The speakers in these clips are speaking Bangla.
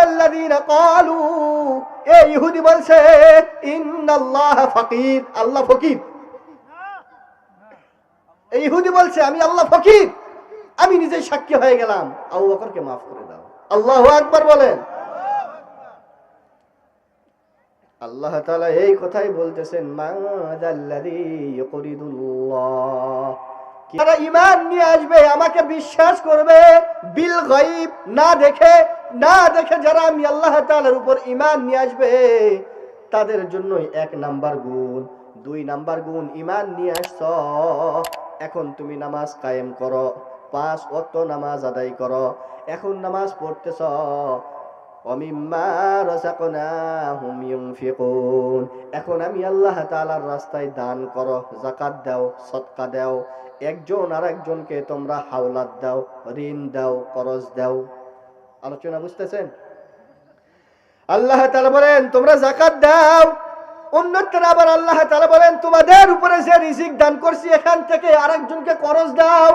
আল্লাযীনা ক্বালু, এই ইহুদি বলছে ইন্নাল্লাহ ফাকির, আল্লাহ ফকির। এই ইহুদি বলছে আমি আল্লাহ ফকির, আমি নিজেই সাক্ষী হয়ে গেলাম, আবু বকরকে মাফ করে দাও। আল্লাহু আকবার বলেন। আল্লাহ তাআলা এই কথাই বলতেছেন মাযাল্লাযী ইউকরিদুল্লাহ, যারা ঈমান নিয়ে আসবে, আমাকে বিশ্বাস করবে, বিল গায়ব, না দেখে যারা আমি আল্লাহ তাআলার উপর ঈমান নিয়ে আসবে, তাদের জন্যই 1 নাম্বার গুণ। 2 নাম্বার গুণ, ঈমান নিয়ে আসছো, এখন তুমি নামাজ কায়েম করো, 5 ওয়াক্ত নামাজ আদায় করো, এখন নামাজ পড়তেছ, ওয়ামিম্মা রাযাকনাহুম ইউনফিকুন, এখন আমি আল্লাহ তাআলার রাস্তায় দান করো, যাকাত দাও, সদকা দাও, একজন আরেকজনকে তোমরা হাওলাত দাও, ঋণ দাও, করজ দাও। আলোচনা বুঝতেছেন? আল্লাহ তাআলা বলেন তোমরা যাকাত দাও, অন্যত্র আবার আল্লাহ তাআলা বলেন তোমাদের উপরে যে রিজিক দান করছি এখান থেকে আরেকজনকে করজ দাও,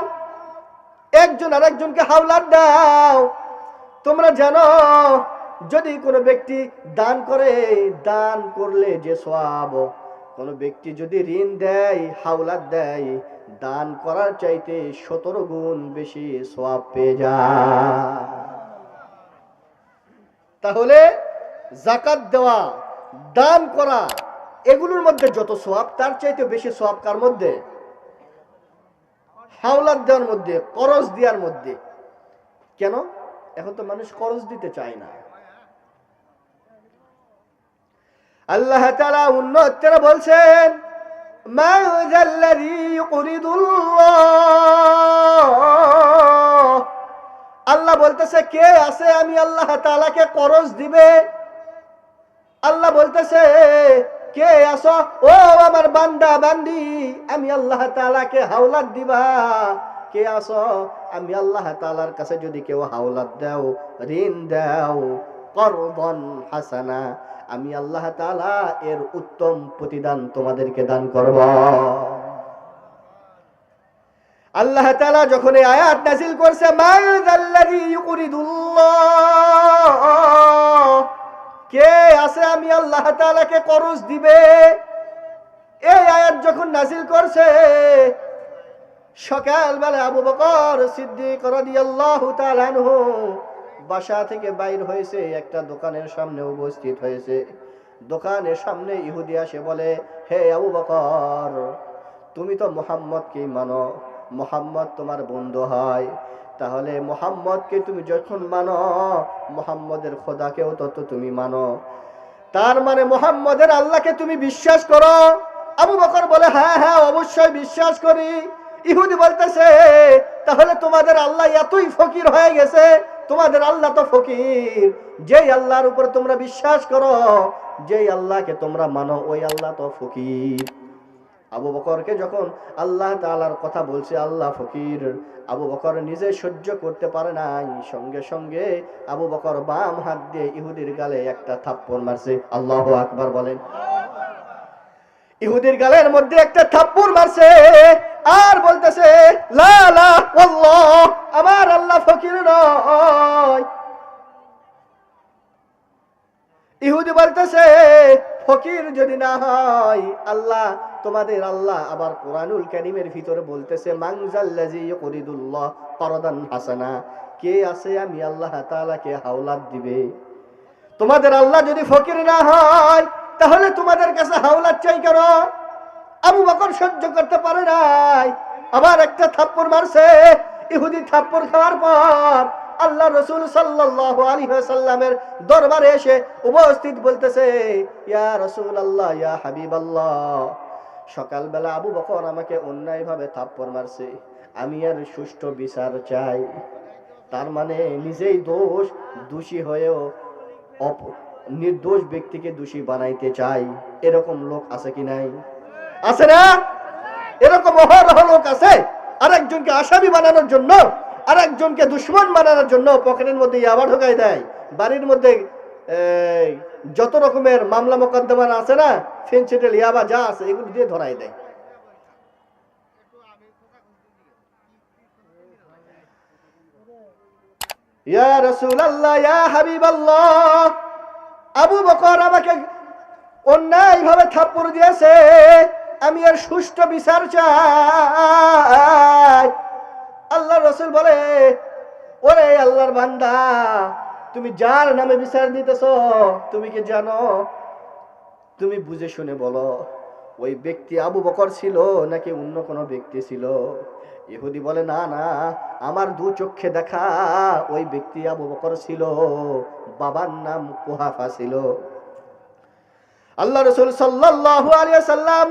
একজন আরেকজনকে হাওলাত দাও। তোমরা জানো যদি কোনো ব্যক্তি দান করে, দান করলে যে সওয়াব, কোনো ব্যক্তি যদি ঋণ দেয়, হাওলাত দেয়, দান করার চাইতে 17 গুণ বেশি সওয়াব পেয়ে যায়। তাহলে যাকাত দেওয়া, দান করা, এগুলোর মধ্যে যত সওয়াব, তার চাইতে বেশি সওয়াব কার মধ্যে? হাওলাত দেওয়ার মধ্যে, করজ দেওয়ার মধ্যে। কেন? এখন তো মানুষ করজ দিতে চায় না। আল্লাহ তাআলা অন্যত্র বলছেন মাযাল্লাযী ইউকরিদুল্লাহ, আল্লাহ বলতেছে কে আছে আমি আল্লাহ তাআলাকে করজ দিবে। আল্লাহ বলতেছে কে আছো ও আমার বান্দা বান্দি, আমি আল্লাহ তাআলাকে হাওলাত দিবা। কে আছো আমি আল্লাহ তাআলার কাছে যদি কেউ হাওলাত দাও, ঋণ দাও, করদান হাসানা, আমি আল্লাহ তাআলা এর উত্তম প্রতিদান তোমাদেরকে দান করব। আল্লাহ তাআলা যখন এই আয়াত নাযিল করছে মাযাল্লাযী ইউকরিদুল্লাহ, কে আছে আমি আল্লাহ তাআলাকে করজ দিবে, এই আয়াত যখন নাযিল করছে, সকালবেলা আবু বকর সিদ্দিক রাদিয়াল্লাহু তাআলা আনহু বাসা থেকে বাইর হয়েছে, একটা দোকানের সামনে উপস্থিত হয়েছে। দোকানের সামনে ইহুদি আসে বলে, হে আবু বকর, তুমি তো মুহাম্মদকে মানো, মুহাম্মদ তোমার বন্ধু হয়, তাহলে মুহাম্মদকে তুমি যখন মানো, মুহাম্মদের খোদাকেও তো তুমি মানো, তার মানে মুহাম্মদের আল্লাহকে তুমি বিশ্বাস করো। আবু বকর বলে হ্যাঁ হ্যাঁ অবশ্যই বিশ্বাস করি। ইহুদি বলতেছে তাহলে তোমাদের আল্লাহ এতই ফকির হয়ে গেছে, তোমাদের আল্লাহ তো ফকির, যেই আল্লাহর উপর তোমরা বিশ্বাস করো, যেই আল্লাহকে তোমরা মানো, ওই আল্লাহ তো ফকির। আবু বকরকে যখন আল্লাহ তাআলার কথা বলছে আল্লাহ ফকির, আবু বকর নিজে সহ্য করতে পারে নাই, সঙ্গে সঙ্গে আবু বকর বাম হাত দিয়ে ইহুদির গালে একটা থাপ্পড় মারছে। আল্লাহু আকবার বলেন। ইহুদির গালের মধ্যে একটা থাপ্পড় মারছে আর বলতেছে লা লা আল্লাহ, আমার আল্লাহ ফকির নয়। ইহুদি বলতেছে ফকির যদি না হয়, আল্লাহ তোমাদের আল্লাহ আবার কোরআনুল কারীমের ভিতরে বলতেছে মানজাল্লাযী ইউকরিদুল্লাহ করদান হাসানা, কে আছে আমি আল্লাহ তাআলাকে হাওলাত দিবে। তোমাদের আল্লাহ যদি ফকির না হয় তাহলে তোমাদের কাছে হাওলাত চাই কেন? আবু বকর সহ্য করতে পারে নাই, আবার একটা থাপ্পড় মারছে। ইহুদি থাপ্পড় খাওয়ার পর আল্লাহ রাসূল সাল্লাল্লাহু আলাইহি ওয়াসাল্লামের দরবারে এসে উপস্থিত বলতেছে ইয়া রাসূলুল্লাহ, ইয়া হাবিবাল্লাহ, সকালবেলা আবু বকর আমাকে অন্যায়ভাবে থাপ্পড় মারছে, আমি আর সুষ্ঠু বিচার চাই। তার মানে নিজেই দোষী হয়েও নির্দোষ ব্যক্তিকে দোষী বানাইতে চাই। এরকম লোক আছে কি নাই? আছে না? এরকম অহরহ লোক আছে, আরেকজনকে আসামি বানানোর জন্য, আরেকজনকে দুশমন বানানোর জন্য পকেটের মধ্যে ইয়াবা ঢোকাই দেয়। বাড়ির মধ্যে যত রকমের মামলা মোকদ্দমা আছে না, ফেনসিডিল ইয়াবা যা আছে এগুলো দিয়ে ধরাই দেয়। ইয়া রাসূলুল্লাহ, ইয়া হাবিবাল্লাহ, আবু বকর আমাকে অন্যায়ভাবে থাপ্পড় দিয়েছে, আমি এর সুষ্ঠু বিচার চাই। আল্লাহ রাসূল বলে, ওরে আল্লাহর বান্দা, তুমি যার নামে বিচার দিতেছ তুমি কি জানো? তুমি বুঝে শুনে বলো, ওই ব্যক্তি আবু বকর ছিল নাকি অন্য কোনো ব্যক্তি ছিল? ইহুদি বলে, না না, আমার দু চক্ষে দেখা ওই ব্যক্তি আবু বকর ছিল, বাবার নাম কুহাফা ছিল। আল্লাহ রাসূল সাল্লাল্লাহু আলাইহি ওয়াসাল্লাম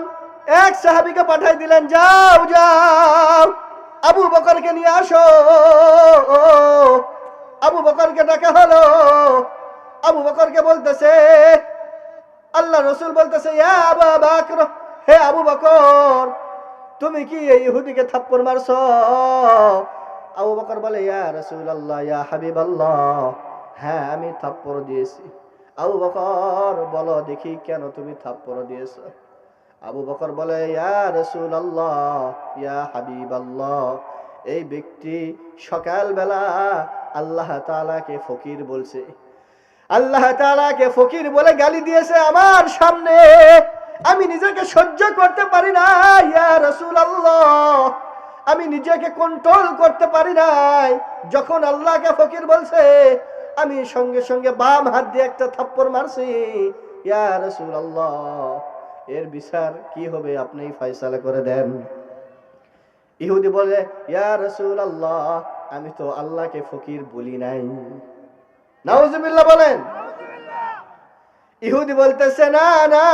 এক সাহাবীকে পাঠিয়ে দিলেন, যাও যাও আবু বকরকে নিয়ে আসো। আবু বকরকে ডাকা হলো। আবু বকরকে বলতেছে, আল্লাহ রাসূল বলতেছে, ইয়া আবু বকর, হে আবু বকর, তুমি কি এই ইহুদিকে থাপ্পড় মারছো? আবু বকর বলে, ইয়া রাসূলুল্লাহ, ইয়া হাবিবাল্লাহ, হ্যাঁ আমি থাপ্পড় দিয়েছি। আবু বকর বলো দেখি কেন তুমি থাপ্পড় দিয়েছো? আবু বকর বলে, ইয়া রাসূলুল্লাহ, ইয়া হাবিবাল্লাহ, এই ব্যক্তি সকালবেলা আল্লাহ তাআলাকে ফকির বলছে, আল্লাহ তাআলাকে ফকির বলে গালি দিয়েছে আমার সামনে, আমি নিজেকে সহ্য করতে পারি না ইয়া রাসূলুল্লাহ, আমি নিজেকে কন্ট্রোল করতে পারি নাই। যখন আল্লাহকে ফকির বলছে, আমি সঙ্গে সঙ্গে বাম হাত দিয়ে একটা থাপ্পড় মারছি। ইয়া রাসূলুল্লাহ, এর বিচার কি হবে আপনি ফয়সালা করে দেন। ইহুদি বলে, ইয়া রাসূলুল্লাহ, আমি তো আল্লাহকে ফকির বলি নাই। নাউজুবিল্লাহ বলেন। ইহুদি বলতেছে, না না,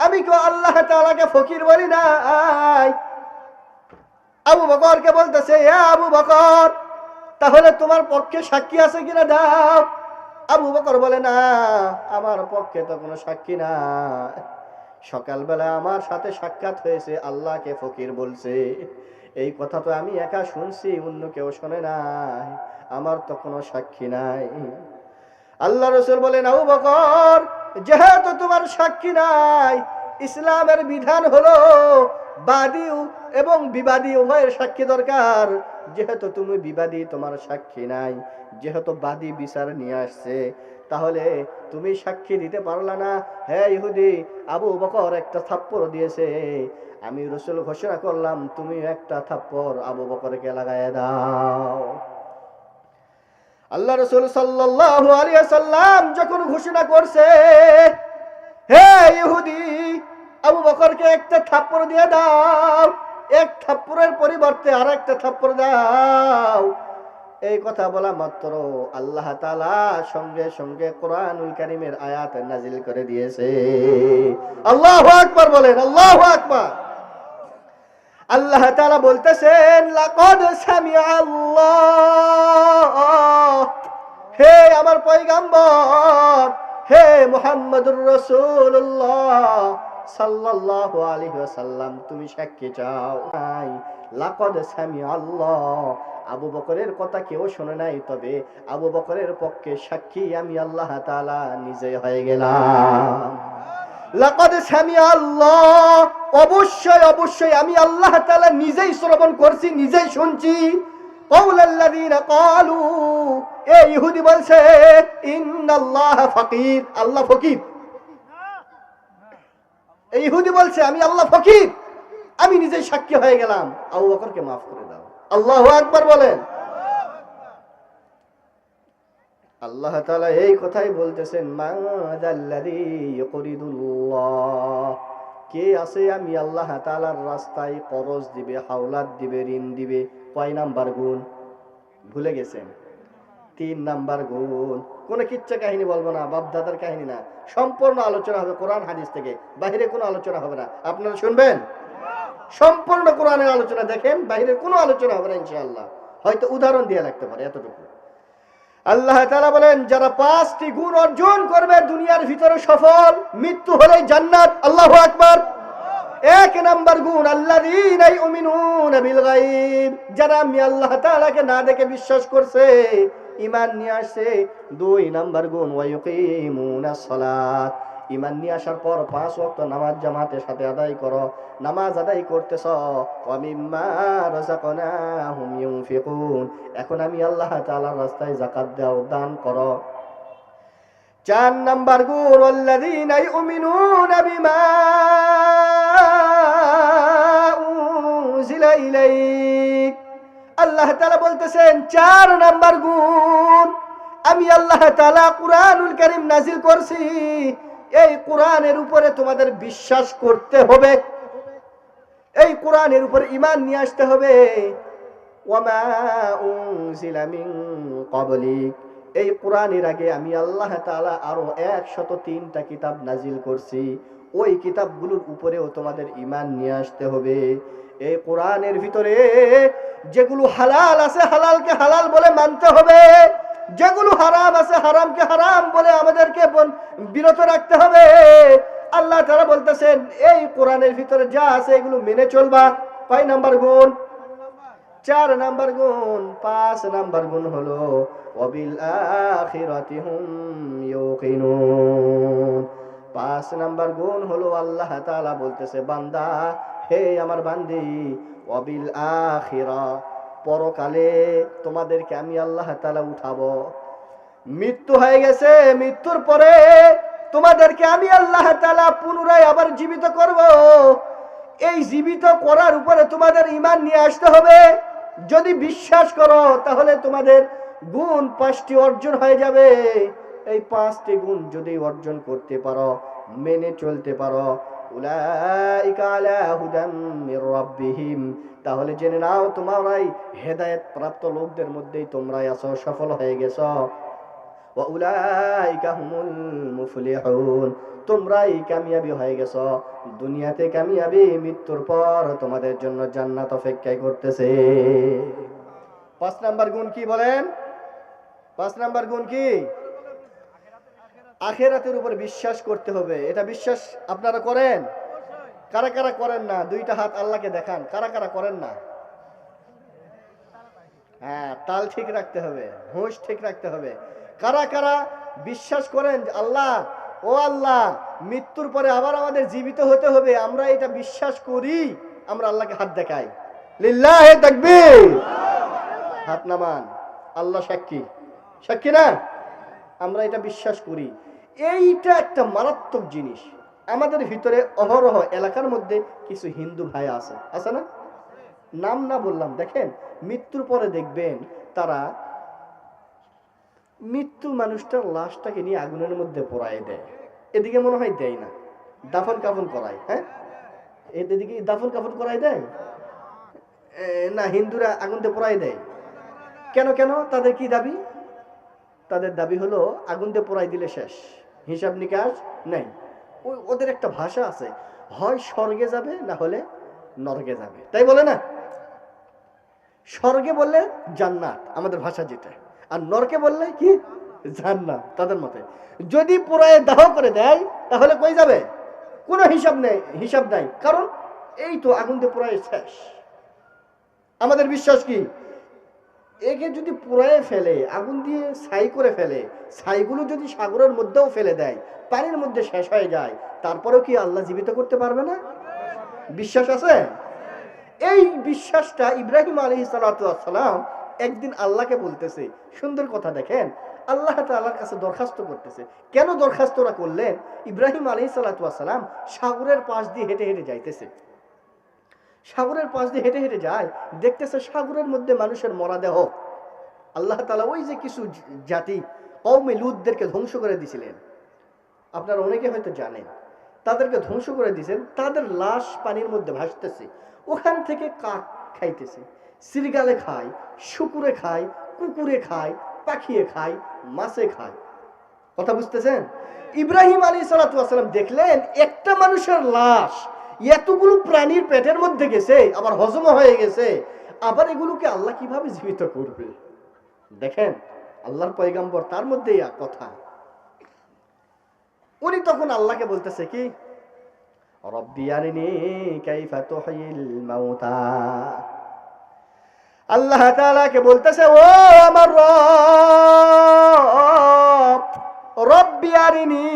আমি তো আল্লাহ তাআলাকে ফকির বলি নাই। আবু বকরকে বলতেছে, ইয়া আবু বকর, তাহলে তোমার পক্ষে সাক্ষী আছে কিনা দাও। আবু বকর বলে, না, আমার পক্ষে তো কোনো সাক্ষী নাই। সকালবেলা আমার সাথে সাক্ষাৎ হয়েছে, আল্লাহকে ফকির বলছে, এই কথা তো আমি একা শুনছি, অন্য কেউ শোনে নাই, আমার তো কোনো সাক্ষী নাই। আল্লাহ রাসূল বলেন, আবু বকর, যেহেতু তোমার সাক্ষী নাই, ইসলামের বিধান হলো বাদী এবং বিবাদী উভয়ের সাক্ষী দরকার। যেহেতু তুমি বিবাদী, তোমার সাক্ষী নাই, যেহেতু বাদী বিচার নিয়ে আসছে, তাহলে তুমি সাক্ষী দিতে পারলা না। হে ইহুদি, আবু বকর একটা থাপ্পড় দিয়েছে, আমি রাসূল ঘোষণা করলাম তুমি একটা থাপ্পড় আবু বকরকে লাগায় দাও। আল্লাহ রাসূল সাল্লাল্লাহু আলাইহি ওয়াসাল্লাম যখন ঘোষণা করছে, হে ইহুদি, আবু বকরকে একটা থাপ্পড় দিয়ে দাও, এক থাপ্পড়ের পরিবর্তে আরেকটা থাপ্পড় দাও, এই কথা বলা মাত্র আল্লাহ তাআলা সঙ্গে সঙ্গে কোরআনুল কারীমের আয়াত নাজিল করে দিয়েছে। আল্লাহু আকবার বলেন, আল্লাহু আকবার। আল্লাহ তাআলা বলতেছেন, লাকাদ সামিআ আল্লাহ, হে আমার পয়গম্বর, হে মুহাম্মদুর রাসূলুল্লাহ সাল্লাল্লাহু আলাইহি ওয়াসাল্লাম, তুমি সাক্ষী চাও। লাকাদ সামিআ আল্লাহ, আবু বকরের কথা কেউ শোনে নাই, তবে আবু বকরের পক্ষে সাক্ষী আমি আল্লাহ তাআলা নিজে হয়ে গেলাম। লাকাদ সামিআ আল্লাহ, অবশ্যই অবশ্যই আমি আল্লাহ তাআলা নিজেই শ্রবণ করছি, নিজেই শুনছি। কাউলাল্লাযীনা ক্বালু, এই ইহুদি বলছে, ইন্নাল্লাহ ফাকির, আল্লাহ ফকির। এই ইহুদি বলছে আমি আল্লাহ ফকির, আমি নিজেই সাক্ষী হয়ে গেলাম, আবু বকরকে মাফ করে দাও। আল্লাহু আকবার বলেন। আল্লাহ তাআলা এই কথাই বলতেছেন, মাযাল্লাযী ইউকরিদুল্লাহ, কে আছে আমি আল্লাহ তাআলার রাস্তায় খরচ দিবে, হাওলাত দিবে, ঋণ দিবে। কয় নাম্বার গুণ ভুলে গেছেন? 3 নাম্বার গুণ। কোন কিচ্ছা কাহিনী বলবো না, বাপ দাদার কাহিনী না, সম্পূর্ণ আলোচনা হবে কোরআন হাদিস থেকে, বাইরে কোনো আলোচনা হবে না। আপনারা শুনবেন? সম্পূর্ণ কোরআনের আলোচনা দেখেন, বাইরের কোনো আলোচনা হবে না ইনশাআল্লাহ। হয়তো উদাহরণ দিয়ে লাগতে পারে, এতটুকু। আল্লাহ তাআলা বলেন, যারা 5টি গুণ অর্জন করবে দুনিয়ার ভিতরে সফল, মৃত্যু হলেই জান্নাত। আল্লাহু আকবার। 1 নাম্বার গুণ, আল্লাযীনা ইউমিনুনা বিল গায়ব, যারা আমি আল্লাহ তাআলাকে না দেখে বিশ্বাস করছে, ঈমান নিয়ে আসছে। 2 নাম্বার গুণ, ওয়া ইউকিমুনাস সালাত, ঈমান নিয়ে আসার পর 5 ওয়াক্ত নামাজ জামাতের সাথে আদায় করো। নামাজ আদায় করতেছ, ওয়া মিম্মা রাযাকনাহুম ইউনফিকুন, এখন আমি আল্লাহ তাআলার রাস্তায় যাকাত দাও, দান করো। 4 নাম্বার গুণ, ওয়াল্লাযীনা ইউমিনুনা বিমা উনজিলা ইলাইক, আল্লাহ তাআলা বলতেছেন 4 নাম্বার গুণ, আমি আল্লাহ তাআলা কুরআনুল কারীম নাযিল করছি, এই কোরআনের উপরে তোমাদের বিশ্বাস করতে হবে, এই কোরআনের উপরে ঈমান নিয়ে আসতে হবে। ওয়ামা উনজিলা মিন ক্বাবলিক, এই কোরআনের আগে আমি আল্লাহ তাআলা আরো 103টা কিতাব নাজিল করছি, ওই কিতাবগুলোর উপরেও তোমাদের ঈমান নিয়ে আসতে হবে। এই কোরআনের ভিতরে যেগুলো হালাল আছে হালালকে হালাল বলে মানতে হবে, যেগুলো হারাম আছে হারামকে হারাম বলে আমাদেরকে বিরত রাখতে হবে। আল্লাহ তাআলা বলতেছেন এই কোরআনের ভিতরে যা আছে এগুলো মেনে চলবা। 5 নাম্বার গুণ। 4 নাম্বার গুণ। 5 নাম্বার গুণ হলো ওয়াবিল আখিরাতি হুম ইউকিনুন। 5 নাম্বার গুণ হলো আল্লাহ তাআলা বলতেছে, বান্দা, হে আমার বান্দি, ওয়াবিল আখিরা, পরকালে তোমাদেরকে আমি আল্লাহ তাআলা উঠাবো। মৃত্যু হয়ে গেছে, মৃত্যুর পরে তোমাদেরকে আমি আল্লাহ তাআলা পুনরায় আবার জীবিত করব। এই জীবিত করার উপরে তোমাদের ঈমান নিয়ে আসতে হবে। যদি বিশ্বাস করো তাহলে তোমাদের গুণ 5টি অর্জন হয়ে যাবে। এই 5টি গুণ যদি অর্জন করতে পারো, মেনে চলতে পারো, উলাইকা আলা হুদাম মির রাব্বিহিম, তাহলে জেনে নাও তোমরাই হেদায়েত প্রাপ্ত লোকদের মধ্যেই তোমরাই আছো, সফল হয়ে গেছো। ওয়া উলাইকা হুমুল মুফলিহুন, তোমরাই কামিয়াবি হয়ে গেছো, দুনিয়াতে কামিয়াবি, মৃত্যুর পর তোমাদের জন্য জান্নাত অপেক্ষা করতেছে। 5 নাম্বার গুণ কি বলেন? 5 নাম্বার গুণ কি? আখিরাতের উপর বিশ্বাস করতে হবে। এটা বিশ্বাস আপনারা করেন? কারা কারা করেন না? 2টা হাত আল্লাহকে দেখান, কারা কারা করেন না? হ্যাঁ, তাল ঠিক রাখতে হবে, হুঁশ ঠিক রাখতে হবে। কারা কারা বিশ্বাস করেন আল্লাহ, ও আল্লাহ, মৃত্যুর পরে আবার আমাদের জীবিত হতে হবে, আমরা এটা বিশ্বাস করি? আমরা আল্লাহকে হাত দেখাই, লিল্লাহি তাকবীর, হাত নামান, আল্লাহ সাক্ষী, সাক্ষী না? আমরা এটা বিশ্বাস করি। এইটা একটা মারাত্মক জিনিস। আমাদের ভিতরে অহরহ এলাকার মধ্যে কিছু হিন্দু ভাই আছে, আছে না? নাম না বললাম, দেখেন মৃত্যুর পরে দেখবেন তারা মৃত্যু মানুষটার লাশটাকে নিয়ে আগুনের মধ্যে পোড়ায় দেয়। এদিকে মনে হয় দেয় না, দাফন কাফন করায়। হ্যাঁ, এদিকে দাফন কাফন করায় দেয় না, হিন্দুরা আগুনতে পোড়ায় দেয়। কেন কেন? তাদের কি দাবি? তাদের দাবি হলো আগুনতে পোড়াই দিলে শেষ, হিসাব নিকাশ নাই। ওদের একটা ভাষা আছে, হয় স্বর্গে যাবে না হলে নরকে যাবে, তাই বলে না? স্বর্গে বললে জান্নাত, আমাদের ভাষা যেটা, আর নরকে বললে কি? জান্নাত, তাদের মতে। যদি পোড়ায় দাহ করে দেয় তাহলে কই যাবে? কোনো হিসাব নেই, হিসাব নাই, কারণ এই তো আগুন দিয়ে পোড়ায় শেষ। আমাদের বিশ্বাস কি? একে যদি পোড়ায় ফেলে, আগুন দিয়ে ছাই করে ফেলে, ছাইগুলো যদি সাগরের মধ্যেও ফেলে দেয়, পানির মধ্যে শেষ হয়ে যায়, তারপরেও কি আল্লাহ জীবিত করতে পারবে না? বিশ্বাস আছে? এই বিশ্বাসটা ইব্রাহিম আলাইহিস সালাতু ওয়াস সালাম একদিন আল্লাহকে বলতেছে। সুন্দর কথা, দেখেন আল্লাহ তাআলার কাছে দরখাস্ত করতেছে। কেন দরখাস্তটা করলেন? ইব্রাহিম আলাইহিস সালাতু ওয়াস সালাম সাগরের পাশ দিয়ে হেঁটে হেঁটে যাইতেছে। সাগরের পাশ দিয়ে হেঁটে হেঁটে যায়, দেখতেছে সাগরের মধ্যে মানুষের মরাদেহ। আল্লাহ তাআলা ওই যে কিছু জাতি কওমে লূতদেরকে ধ্বংস করে দিয়েছিলেন, আপনারা অনেকে হয়তো জানেন, তাদেরকে ধ্বংস করে দিয়েছেন। তাদের লাশ পানির মধ্যে ভাসতেছে, ওখান থেকে কাক খাইতেছে, সিরগালে খায়, শুকুরে খায়, কুকুরে খায়, পাখিয়ে খায়, মাছে খায়। কথা বুঝতেছেন? ইব্রাহিম আলাইহিস সালাতু ওয়াস সালাম দেখলেন একটা মানুষের লাশ এতগুলো প্রাণীর পেটের মধ্যে গেছে, আবার হজম হয়ে গেছে, আবার এগুলোকে আল্লাহ কিভাবে জীবিত করবে? দেখেন আল্লাহর পয়গম্বর, তার মধ্যে কথা। উনি তখন আল্লাহকে বলতেছে কি, রব্বি আরিনি কাইফা তুহিল মাউতা। আল্লাহ তাআলাকে বলতেছে, ও আমার রব, রব্বি আরিনি,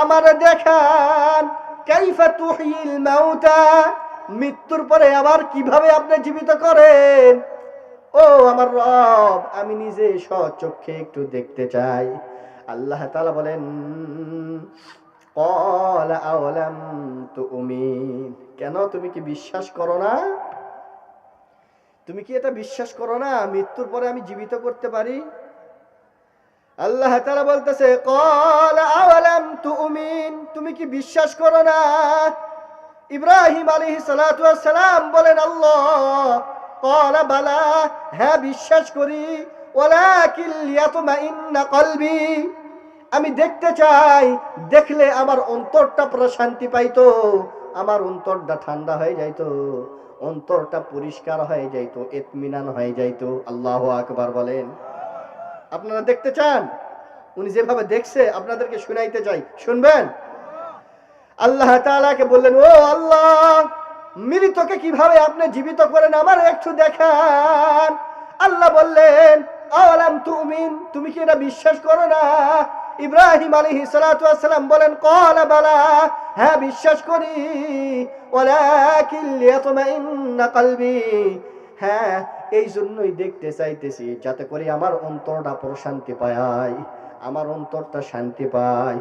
আমার দেখান, কাইফা তুহিল মাউতা, মৃত্যুর পরে আবার কিভাবে আপনি জীবিত করেন। ও আমার রব, আমি নিজে স্বচক্ষে একটু দেখতে চাই। আল্লাহ তাআলা বলেন, ক্বালা আওয়ালাম তুমিন, কেন তুমি কি বিশ্বাস করো না? তুমি কি এটা বিশ্বাস করো না মৃত্যুর পরে আমি জীবিত করতে পারি? আল্লাহ তাআলা বলতেছে, ক্বালা আওয়ালাম তুমিন, তুমি কি বিশ্বাস করো না? ইব্রাহিম আলাইহিস সালাতু ওয়াস সালাম বলেন, আল্লাহ, ক্বালা বালা, হ্যাঁ বিশ্বাস করি, ওয়ালাকিন লিয়াতমাইন্না কলবি, আমি দেখতে চাই, দেখলে আমার অন্তরটা প্রশান্তি পাইতো, আমার অন্তরটা ঠান্ডা হয়ে যাইতো, অন্তরটা পরিষ্কার হয়ে যাইতো, ইতমিনান হয়ে যাইতো। আল্লাহু আকবার বলেন। আপনারা দেখতে চান? উনি যেভাবে দেখছে আপনাদেরকে শুনাইতে চাই, শুনবেন? আল্লাহ তাআলাকে বললেন, ও আল্লাহ, মৃতকে কিভাবে আপনি জীবিত করেন আমার একটু দেখান। আল্লাহ বললেন, আওয়ালাম তুমিন, তুমি কি এটা বিশ্বাস করো না? ইব্রাহিম আলাইহিস সালাতু ওয়াস সালাম বলেন, ক্বালা বালা, হ্যাঁ বিশ্বাস করি, ওয়ালাকিন লিয়াতমাইন্না কলবি, হ্যাঁ এই জন্যই দেখতে চাইতেছি যাতে করে আমার অন্তরটা প্রশান্তি পায়, আমার অন্তরটা শান্তি পায়।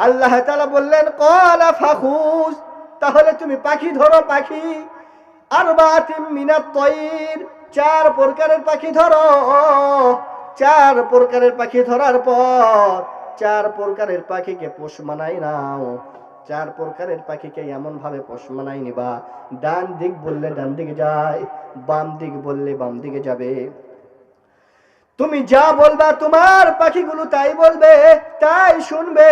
আল্লাহ তাআলা বললেন, ক্বালা ফাখুজ, তাহলে তুমি পাখি ধরো, পাখি, আরবাতিম মিনাত তায়র, 4 প্রকারের পাখি ধরো। 4 প্রকারের পাখি ধরার পর 4 প্রকারের পাখিকে পোষ মানাই নাও। 4 প্রকারের পাখিকে এমন ভাবে পোষ মানাই নিবা, ডান দিক বললে ডান দিকে যায়, বাম দিক বললে বাম দিকে যাবে। তুমি যা বলবা তোমার পাখিগুলো তাই বলবে, তাই শুনবে।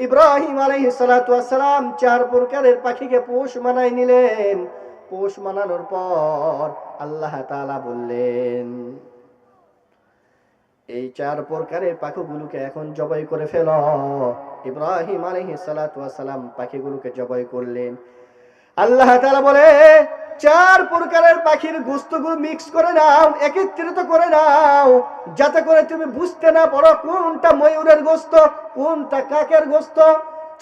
ইব্রাহিম আলাইহিস সালাতু ওয়াস সালাম 4 প্রকারের পাখিকে পোষ মানাই নিলেন। পোষ মানানোর পর আল্লাহ তাআলা বললেন, এই 4 প্রকারের পাখিগুলোকে এখন জবাই করে ফেলো। ইব্রাহিম আলাইহিস সালাতু ওয়াস সালাম পাখিগুলোকে জবাই করলেন। আল্লাহ তাআলা বলে, 4 প্রকারের পাখির গোশতগুলো মিক্স করে নাও, একত্রিত করে নাও, যাতে করে তুমি বুঝতে না পারো কোনটা ময়ূরের গোশত, কোনটা কাকের গোশত।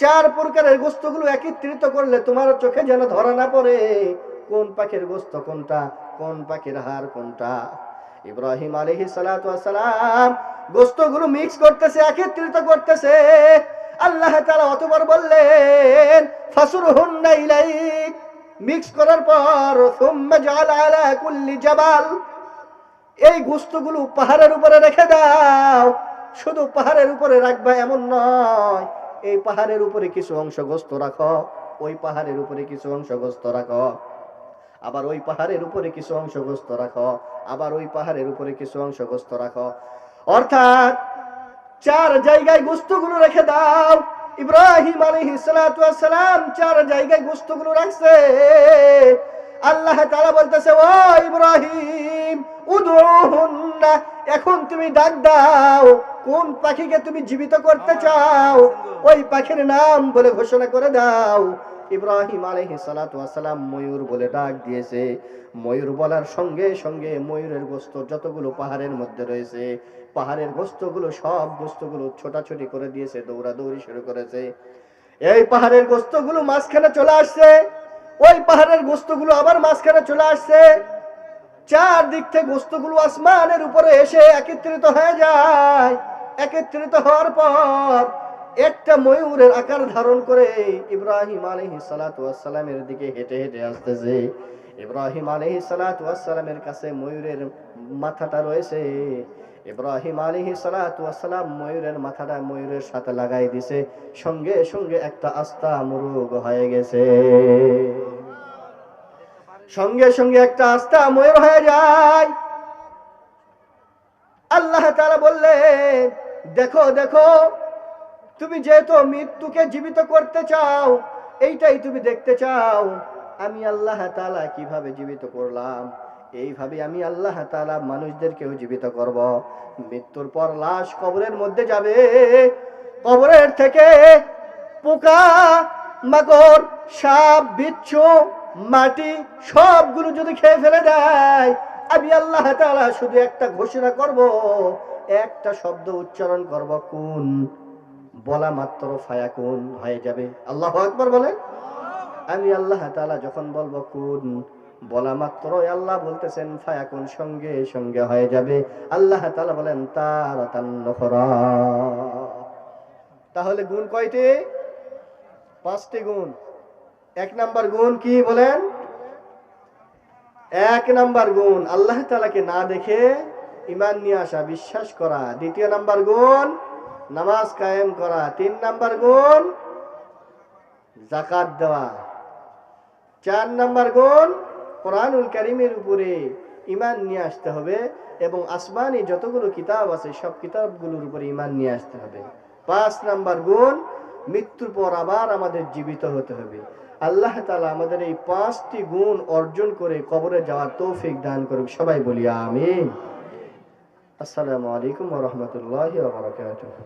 4 প্রকারের গোশতগুলো একত্রিত করলে তোমার চোখে যেন ধরা না পড়ে কোন পাখির গোশত কোনটা, কোন পাখির হাড় কোনটা। ইব্রাহিম আলাইহিস সালাতু ওয়াস সালাম গোশতগুলো মিক্স করতেছে, একত্রিত করতেছে। আল্লাহ তাআলা অতবার বললেন, ফাসুরহুন্না ইলাইক, মিক্স করার পর সুম্মা জাআল আলা কুল্লি জাবাল, এই গোশতগুলো পাহাড়ের উপরে রেখে দাও। শুধু পাহাড়ের উপরে রাখবা এমন নয়, এই পাহাড়ের উপরে কিছু অংশ গোশত রাখো, ওই পাহাড়ের উপরে কিছু অংশ গোশত রাখো, আবার ওই পাহাড়ের উপরে কিছু অংশ গোশত রাখো, আবার ওই পাহাড়ের উপরে কিছু অংশ গোশত রাখো। অর্থাৎ 4 জায়গায় গোশতগুলো রেখে দাও। ইব্রাহিম আলাইহিস সালাতু ওয়াস সালাম 4 জায়গায় গোশতগুলো রাখছে। আল্লাহ তাআলা বলতেছে, ও ইব্রাহিম, উদউহুন্না, এখন তুমি ডাক দাও, কোন পাখিকে তুমি জীবিত করতে চাও ওই পাখির নাম বলে ঘোষণা করে দাও। ইব্রাহিম আলাইহিস সালাতু ওয়াস সালাম ময়ূর বলে ডাক দিয়েছে। ময়ূর বলার সঙ্গে সঙ্গে ময়ূরের গোশত যতগুলো পাহাড়ের মধ্যে রয়েছে, পাহাড়ের গোশতগুলো সব গোশতগুলো ছোটাছুটি করে দিয়েছে, দৌড়াদৌড়ি শুরু করেছে। এই পাহাড়ের গোশতগুলো মাঝখানে চলে আসছে, ওই পাহাড়ের গোশতগুলো আবার মাঝখানে চলে আসছে। 4 দিক থেকে গোশতগুলো আসমানের উপরে এসে একত্রিত হয়ে যায়। একত্রিত হওয়ার পর একটা ময়ূরের আকার ধারণ করে ইব্রাহিম আলাইহিস সালাতু ওয়াস সালামের দিকে হেঁটে হেঁটে আসতেছে। ইব্রাহিম আলাইহিস সালাতু ওয়াস সালামের কাছে ময়ূরের মাথাটা রয়েছে। ইব্রাহিম আলাইহিস সালাতু ওয়াস সালাম ময়ূরের মাথাটা ময়ূরের সাথে লাগাই দিছে, সঙ্গে সঙ্গে একটা আস্তা মুরগ হয়ে গেছে। সঙ্গে সঙ্গে একটা আস্তা ময়ূর হয়ে যায়। আল্লাহ তাআলা বললেন, দেখো দেখো, তুমি যেহেতু মৃত্যুকে জীবিত করতে চাও, এইটাই তুমি দেখতে চাও, আমি আল্লাহ তাআলা কিভাবে জীবিত করলাম, এইভাবে আমি আল্লাহ তাআলা মানুষদেরকেও জীবিত করব। মৃত্যুর পর লাশ কবরের মধ্যে যাবে, কবরের থেকে পোকা মাকড় সাপ বিচ্ছু মাটি সবগুলো যদি খেয়ে ফেলে দেয়, আমি আল্লাহ তাআলা শুধু একটা ঘোষণা করব, একটা শব্দ উচ্চারণ করব, কুন, বলা মাত্র ফায়াকুন হয়ে যাবে। আল্লাহু আকবার বলেন। আমি আল্লাহ তাআলা যখন বলবো কুন, বলা মাত্রই আল্লাহ বলতেছেন ফায়াকুন, সঙ্গে সঙ্গে হয়ে যাবে। আল্লাহ তাআলা বলেন তারাতান উখরা। তাহলে গুণ কয়টি? 5টি গুণ। 1 নাম্বার গুণ কি বলেন? 1 নাম্বার গুণ আল্লাহ তাআলাকে না দেখে ঈমান নিয়ে আসা, বিশ্বাস করা। 2 নাম্বার গুণ নামাজ কায়েম করা। 3 নাম্বার গুণ যাকাত দেওয়া। 4 নাম্বার গুণ কোরআনুল কারীমের উপরে ঈমান নিয়ে আসতে হবে এবং আসমানি যতগুলো কিতাব আছে সব কিতাবগুলোর উপরে ঈমান নিয়ে আসতে হবে। 5 নাম্বার গুণ মৃত্যুর পর আবার আমাদের জীবিত হতে হবে। আল্লাহ তাআলা আমাদের এই 5টি গুণ অর্জন করে কবরে যাওয়ার তৌফিক দান করুক। সবাই বলি আমিন। আসসালামু আলাইকুম ওয়া রাহমাতুল্লাহি ওয়া বারাকাতুহু।